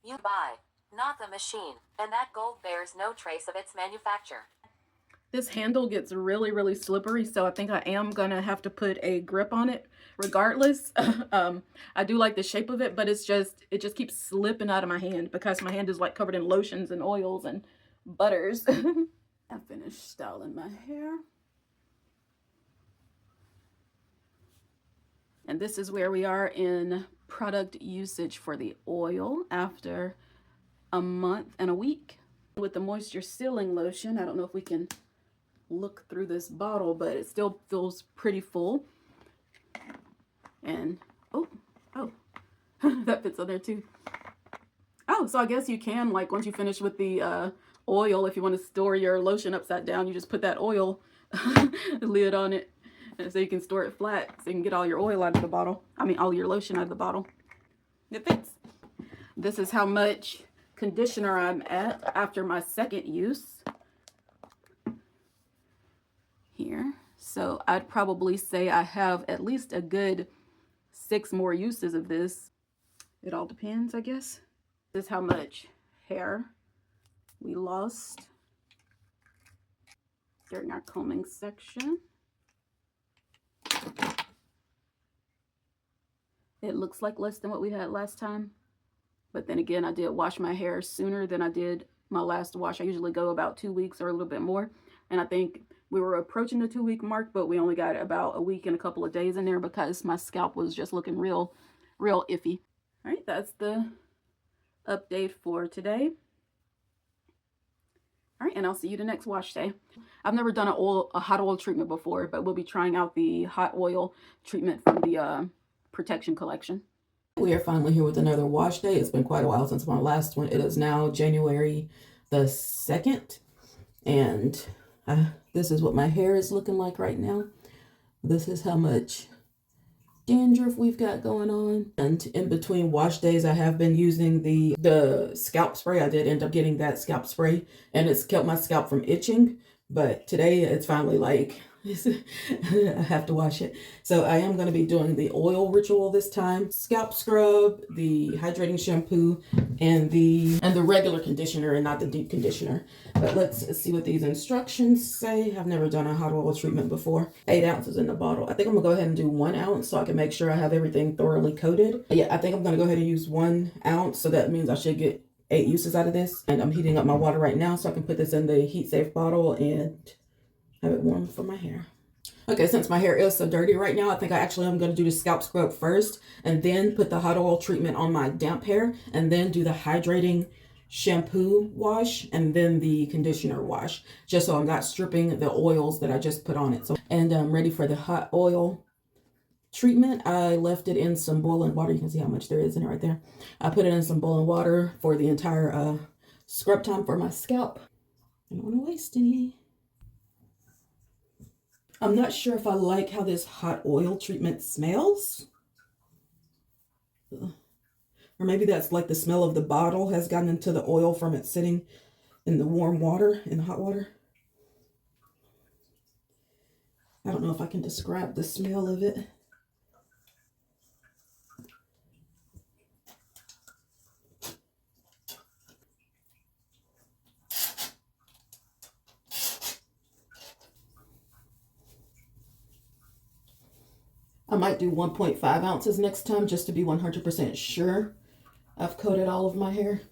You buy, not the machine, and that gold bears no trace of its manufacture. This handle gets really, really slippery, so I think I am gonna have to put a grip on it regardless. I do like the shape of it, but it just keeps slipping out of my hand because my hand is like covered in lotions and oils and butters. I finished styling my hair. And this is where we are in product usage for the oil after a month and a week. With the moisture sealing lotion, I don't know if we can look through this bottle, but it still feels pretty full. And oh that fits on there too. Oh, so I guess you can, like, once you finish with the oil, if you want to store your lotion upside down, you just put that oil lid on it, and so you can store it flat so you can get all your oil out of the bottle. I mean, all your lotion out of the bottle. It fits. This is how much conditioner I'm at after my second use here. So I'd probably say I have at least a good 6 more uses of this. It all depends, I guess. This is how much hair we lost during our combing section. It looks like less than what we had last time. But then again, I did wash my hair sooner than I did my last wash. I usually go about 2 weeks or a little bit more. And I think we were approaching the 2-week mark, but we only got about a week and a couple of days in there because my scalp was just looking real iffy. All right, that's the update for today. All right, and I'll see you the next wash day. I've never done a hot oil treatment before, but we'll be trying out the hot oil treatment from the Protection Collection. We are finally here with another wash day. It's been quite a while since my last one. It is now January the 2nd, and this is what my hair is looking like right now. This is how much dandruff we've got going on. And in between wash days, I have been using the scalp spray. I did end up getting that scalp spray, and it's kept my scalp from itching. But today, it's finally like I have to wash it. So I am going to be doing the oil ritual this time. Scalp scrub, the hydrating shampoo, and the regular conditioner and not the deep conditioner. But let's see what these instructions say. I've never done a hot oil treatment before. 8 ounces in the bottle. I think I'm going to go ahead and do 1 ounce so I can make sure I have everything thoroughly coated. Yeah, I think I'm going to go ahead and use 1 ounce. So that means I should get 8 uses out of this. And I'm heating up my water right now so I can put this in the heat safe bottle and have it warm for my hair. Okay, since my hair is so dirty right now, I think I actually am going to do the scalp scrub first and then put the hot oil treatment on my damp hair and then do the hydrating shampoo wash and then the conditioner wash, just so I'm not stripping the oils that I just put on it. So, and I'm ready for the hot oil treatment. I left it in some boiling water. You can see how much there is in it right there. I put it in some boiling water for the entire scrub time for my scalp. I don't want to waste any. I'm not sure if I like how this hot oil treatment smells. Or maybe that's like the smell of the bottle has gotten into the oil from it sitting in the warm water, in the hot water. I don't know if I can describe the smell of it. I might do 1.5 ounces next time just to be 100% sure I've coated all of my hair.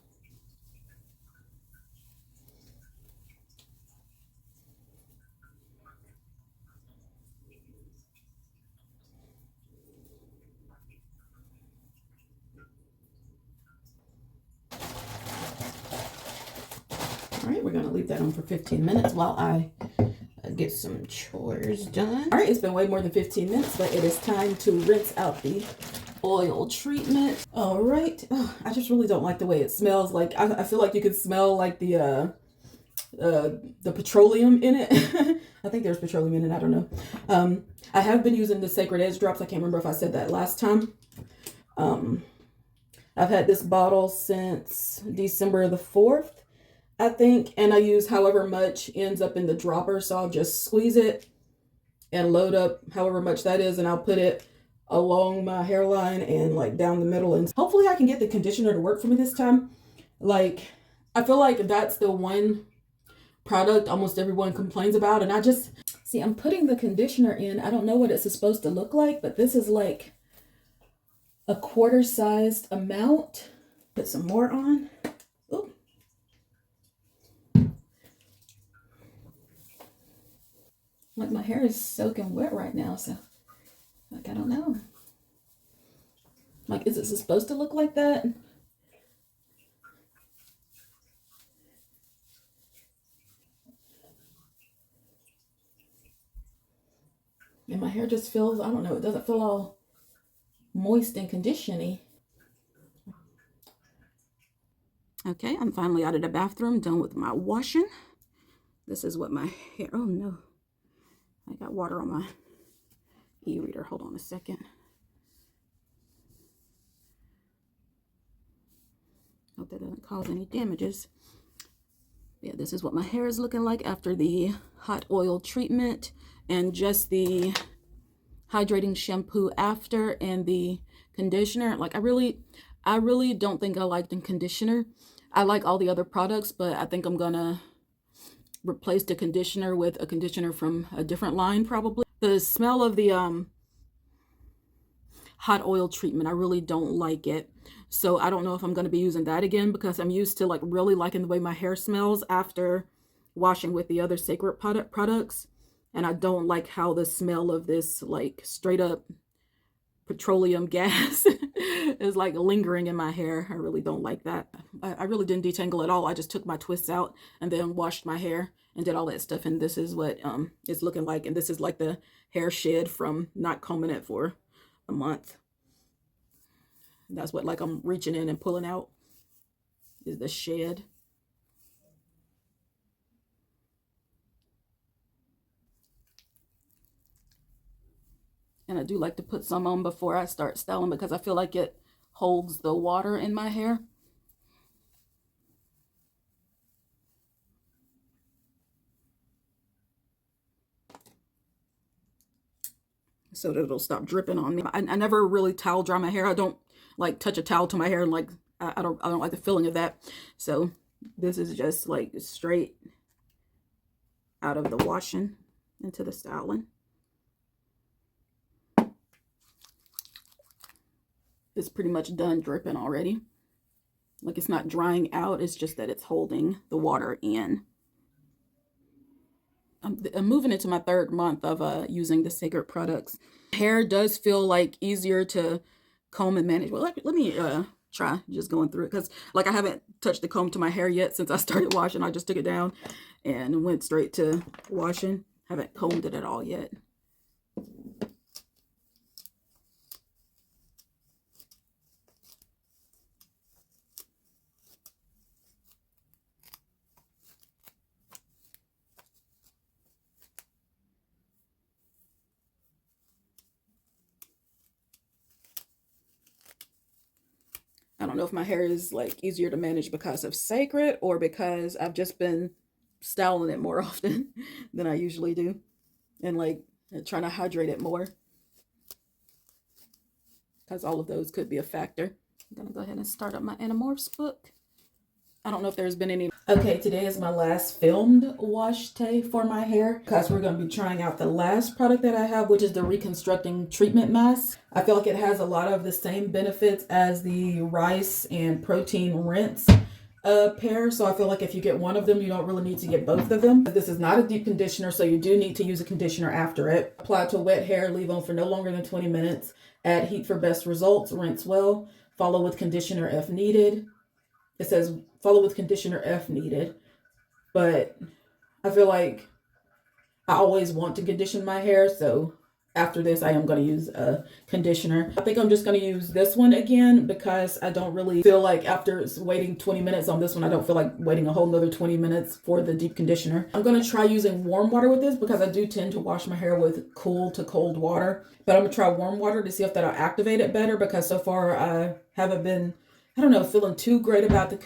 All right, we're going to leave that on for 15 minutes while I get some chores done. All right, it's been way more than 15 minutes, but it is time to rinse out the oil treatment. All right. Oh, I just really don't like the way it smells. Like I feel like you could smell like the petroleum in it. I think there's petroleum in it. I don't know. I have been using the Cécred Edge drops. I can't remember if I said that last time. I've had this bottle since December the 4th. I think, and I use however much ends up in the dropper, so I'll just squeeze it and load up however much that is, and I'll put it along my hairline and like down the middle, and hopefully I can get the conditioner to work for me this time. Like, I feel like that's the one product almost everyone complains about, and I just see I'm putting the conditioner in. I don't know what it's supposed to look like, but this is like a quarter sized amount. Put some more on. Ooh. Like, my hair is soaking wet right now, so like I don't know. Like, is it supposed to look like that? And my hair just feels, I don't know, it doesn't feel all moist and conditioning. Okay, I'm finally out of the bathroom, done with my washing. This is what my hair, oh no. I got water on my e-reader. Hold on a second. Hope that doesn't cause any damages. Yeah, this is what my hair is looking like after the hot oil treatment and just the hydrating shampoo after and the conditioner. Like, I really don't think I like the conditioner. I like all the other products, but I think I'm gonna replace the conditioner with a conditioner from a different line probably. The smell of the hot oil treatment, I really don't like it. So I don't know if I'm going to be using that again, because I'm used to like really liking the way my hair smells after washing with the other Cécred products. And I don't like how the smell of this like straight up petroleum gas is like lingering in my hair. I really don't like that. I really didn't detangle at all. I just took my twists out and then washed my hair and did all that stuff. And this is what it's looking like. And this is like the hair shed from not combing it for a month. That's what like I'm reaching in and pulling out is the shed. And I do like to put some on before I start styling because I feel like it holds the water in my hair. so that it'll stop dripping on me. I never really towel dry my hair. I don't like touch a towel to my hair, and like I don't like the feeling of that. So this is just like straight out of the washing into the styling. It's pretty much done dripping already. Like it's not drying out, it's just that it's holding the water in. I'm moving into my 3rd month of using the Cécred products. Hair does feel like easier to comb and manage. Well, let me try just going through it, because like I haven't touched the comb to my hair yet since I started washing. I just took it down and went straight to washing. Haven't combed it at all yet. I don't know if my hair is like easier to manage because of Cécred or because I've just been styling it more often than I usually do, and like trying to hydrate it more, because all of those could be a factor. I'm gonna go ahead and start up my Anamorphs book. I don't know if there's been any. Okay, today is my last filmed wash day for my hair, because we're going to be trying out the last product that I have, which is the Reconstructing Treatment Mask. I feel like it has a lot of the same benefits as the rice and protein rinse pair. So I feel like if you get one of them, you don't really need to get both of them. This is not a deep conditioner, so you do need to use a conditioner after it. Apply to wet hair, leave on for no longer than 20 minutes. Add heat for best results, rinse well. Follow with conditioner if needed. It says follow with conditioner if needed, but I feel like I always want to condition my hair, so after this I am going to use a conditioner. I think I'm just going to use this one again, because I don't really feel like after waiting 20 minutes on this one, I don't feel like waiting a whole nother 20 minutes for the deep conditioner. I'm going to try using warm water with this, because I do tend to wash my hair with cool to cold water, but I'm going to try warm water to see if that'll activate it better, because so far I haven't been, I don't know, feeling too great about the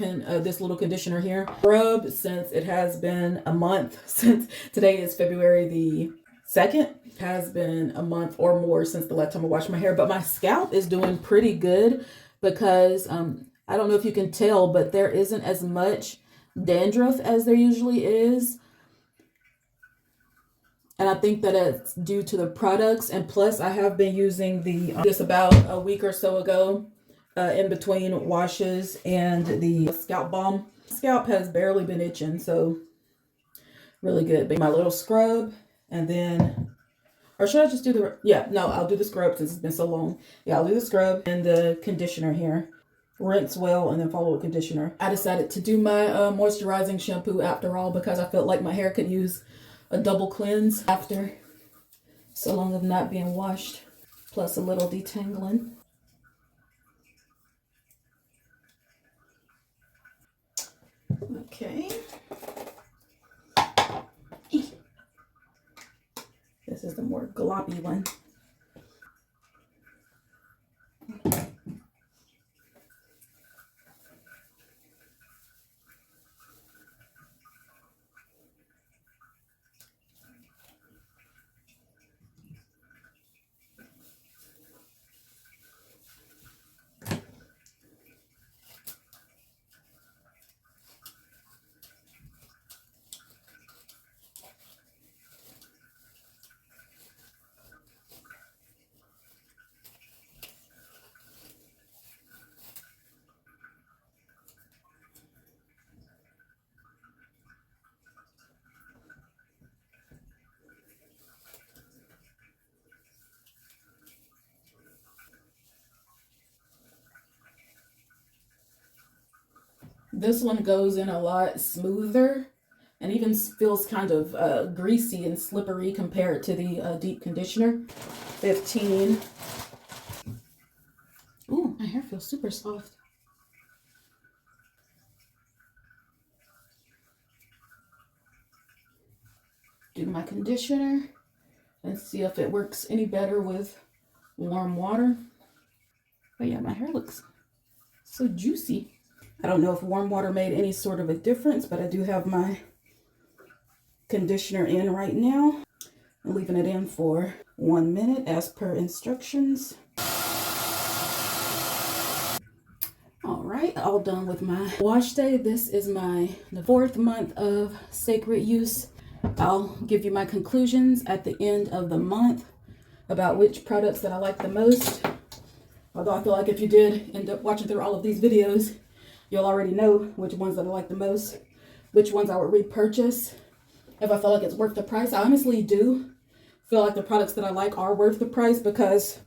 this little conditioner here. Scrub, since it has been a month since today is February the 2nd. It has been a month or more since the last time I washed my hair, but my scalp is doing pretty good, because I don't know if you can tell, but there isn't as much dandruff as there usually is. And I think that it's due to the products, and plus I have been using the just about a week or so ago, in between washes, and the scalp balm. Scalp has barely been itching, so really good. My little scrub, and then, or should I just do the, yeah, no, I'll do the scrub since it's been so long. Yeah, I'll do the scrub and the conditioner here. Rinse well and then follow with conditioner. I decided to do my moisturizing shampoo after all, because I felt like my hair could use a double cleanse after so long of not being washed, plus a little detangling. Okay. This is the more gloppy one. This one goes in a lot smoother and even feels kind of greasy and slippery compared to the deep conditioner. 15. Ooh, my hair feels super soft. Do my conditioner and see if it works any better with warm water. But yeah, my hair looks so juicy. I don't know if warm water made any sort of a difference, but I do have my conditioner in right now. I'm leaving it in for 1 minute as per instructions. All right, all done with my wash day. This is the 4th month of Cécred use. I'll give you my conclusions at the end of the month about which products that I like the most. Although I feel like if you did end up watching through all of these videos, you'll already know which ones that I like the most, which ones I would repurchase if I feel like it's worth the price. I honestly do feel like the products that I like are worth the price because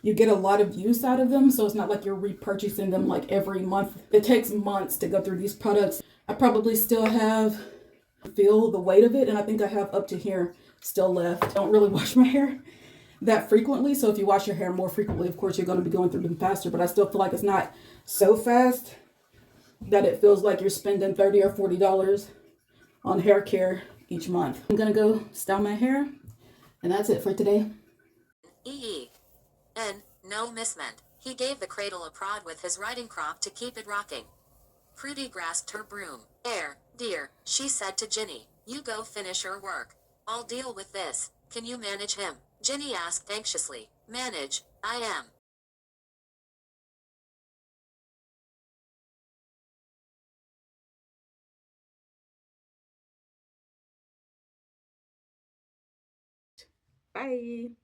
you get a lot of use out of them. So it's not like you're repurchasing them like every month. It takes months to go through these products. I probably still feel the weight of it, and I think I have up to here still left. I don't really wash my hair that frequently, so if you wash your hair more frequently, of course you're going to be going through them faster, but I still feel like it's not so fast that it feels like you're spending $30 or $40 on hair care each month. I'm gonna go style my hair, and that's it for today. No mismeant. He gave the cradle a prod with his riding crop to keep it rocking. Prudy grasped her broom. Dear, she said to Ginny, you go finish your work. I'll deal with this. Can you manage him? Ginny asked anxiously. Manage, I am. Bye.